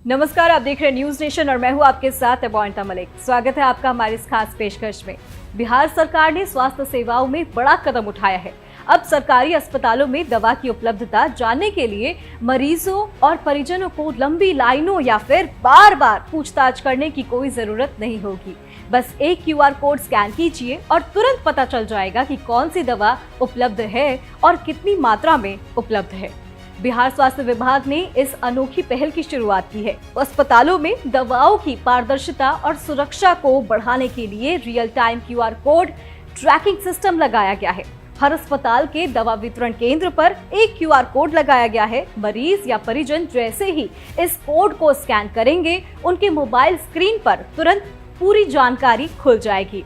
नमस्कार, आप देख रहे हैं न्यूज नेशन और मैं हूं आपके साथ अबॉयंता मलिक। स्वागत है आपका हमारी इस खास पेशकश में। बिहार सरकार ने स्वास्थ्य सेवाओं में बड़ा कदम उठाया है। अब सरकारी अस्पतालों में दवा की उपलब्धता जानने के लिए मरीजों और परिजनों को लंबी लाइनों या फिर बार बार पूछताछ करने की कोई जरूरत नहीं होगी। बस एक QR कोड स्कैन कीजिए और तुरंत पता चल जाएगा कि कौन सी दवा उपलब्ध है और कितनी मात्रा में उपलब्ध है। बिहार स्वास्थ्य विभाग ने इस अनोखी पहल की शुरुआत की है। अस्पतालों में दवाओं की पारदर्शिता और सुरक्षा को बढ़ाने के लिए real time QR code tracking system लगाया गया है। हर अस्पताल के दवा वितरण केंद्र पर एक QR कोड लगाया गया है। मरीज या परिजन जैसे ही इस कोड को स्कैन करेंगे, उनके मोबाइल स्क्रीन पर तुरंत पूरी जानकारी खुल जाएगी।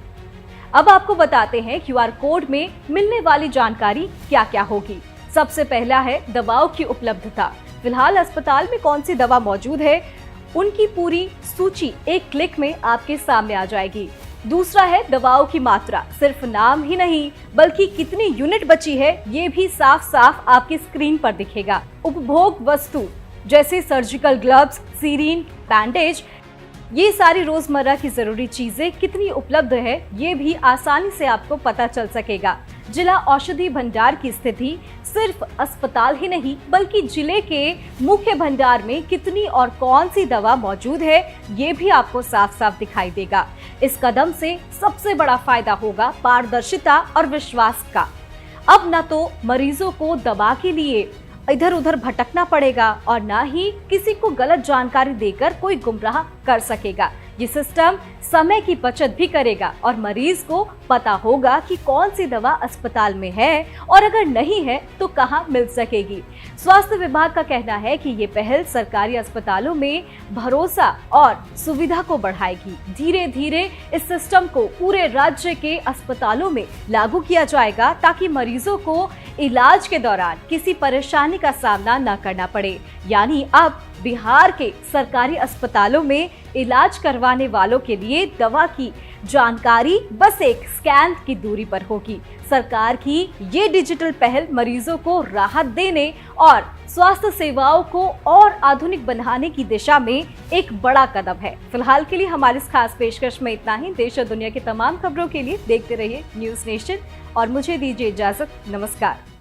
अब आपको बताते हैं QR कोड में मिलने वाली जानकारी क्या क्या होगी। सबसे पहला है दवाओं की उपलब्धता। फिलहाल अस्पताल में कौन सी दवा मौजूद है, उनकी पूरी सूची एक क्लिक में आपके सामने आ जाएगी। दूसरा है दवाओं की मात्रा। सिर्फ नाम ही नहीं बल्कि कितनी यूनिट बची है ये भी साफ साफ आपकी स्क्रीन पर दिखेगा। उपभोग वस्तु जैसे सर्जिकल ग्लव्स, सीरीन, बैंडेज, ये सारी रोजमर्रा की जरूरी चीजें कितनी उपलब्ध है ये भी आसानी से आपको पता चल सकेगा। जिला औषधि भंडार की स्थिति सिर्फ अस्पताल ही नहीं बल्कि जिले के मुख्य भंडार में कितनी और कौन सी दवा मौजूद है ये भी आपको साफ साफ दिखाई देगा। इस कदम से सबसे बड़ा फायदा होगा पारदर्शिता और विश्वास का। अब न तो मरीजों को दवा के लिए इधर उधर भटकना पड़ेगा और ना ही किसी को गलत जानकारी देकर कोई गुमराह कर सकेगा। ये सिस्टम समय की बचत भी करेगा और मरीज को पता होगा कि कौन सी दवा अस्पताल में है और अगर नहीं है तो कहां मिल सकेगी। स्वास्थ्य विभाग का कहना है कि ये पहल सरकारी अस्पतालों में भरोसा और सुविधा को बढ़ाएगी। धीरे धीरे इस सिस्टम को पूरे राज्य के अस्पतालों में लागू किया जाएगा ताकि मरीजों को इलाज के दौरान किसी परेशानी का सामना न करना पड़े। यानी अब बिहार के सरकारी अस्पतालों में इलाज करवाने वालों के लिए दवा की जानकारी बस एक स्कैन की दूरी पर होगी। सरकार की ये डिजिटल पहल मरीजों को राहत देने और स्वास्थ्य सेवाओं को और आधुनिक बनाने की दिशा में एक बड़ा कदम है। फिलहाल के लिए हमारी इस खास पेशकश में इतना ही। देश और दुनिया की तमाम खबरों के लिए देखते रहिए न्यूज नेशन और मुझे दीजिए इजाजत। नमस्कार।